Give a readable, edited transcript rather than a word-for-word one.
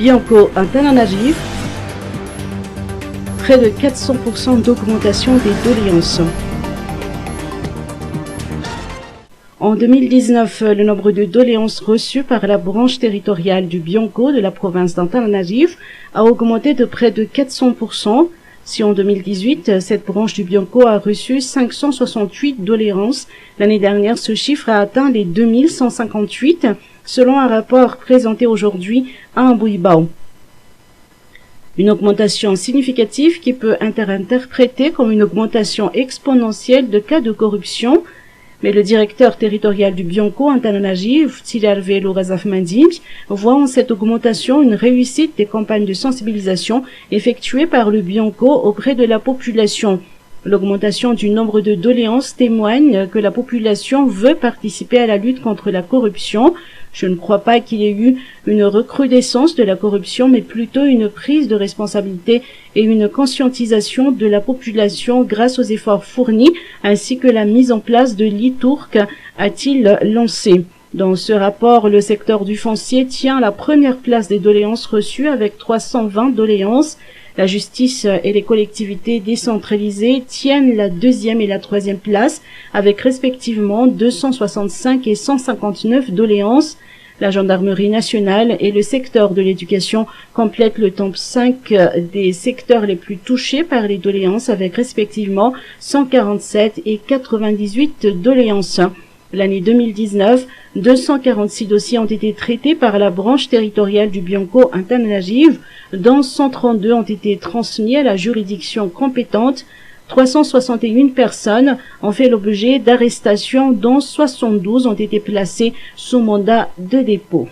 Bianco Antananarivo, près de 400% d'augmentation des doléances. En 2019, le nombre de doléances reçues par la branche territoriale du Bianco de la province d'Antananarivo a augmenté de près de 400%. Si en 2018, cette branche du Bianco a reçu 568 doléances, l'année dernière, ce chiffre a atteint les 2158, selon un rapport présenté aujourd'hui à Amboibao. Une augmentation significative qui peut être interprétée comme une augmentation exponentielle de cas de corruption. Mais le directeur territorial du Bianco Antananarivo, Tilarvelo Razafmandim, voit en cette augmentation une réussite des campagnes de sensibilisation effectuées par le Bianco auprès de la population. L'augmentation du nombre de doléances témoigne que la population veut participer à la lutte contre la corruption. Je ne crois pas qu'il y ait eu une recrudescence de la corruption, mais plutôt une prise de responsabilité et une conscientisation de la population grâce aux efforts fournis, ainsi que la mise en place de lits turcs, a-t-il lancé. Dans ce rapport, le secteur du foncier tient la première place des doléances reçues avec 320 doléances. La justice et les collectivités décentralisées tiennent la deuxième et la troisième place avec respectivement 265 et 159 doléances. La gendarmerie nationale et le secteur de l'éducation complètent le top 5 des secteurs les plus touchés par les doléances avec respectivement 147 et 98 doléances. L'année 2019, 246 dossiers ont été traités par la branche territoriale du Bianco Antananarivo, dont 132 ont été transmis à la juridiction compétente. 361 personnes ont fait l'objet d'arrestations, dont 72 ont été placées sous mandat de dépôt.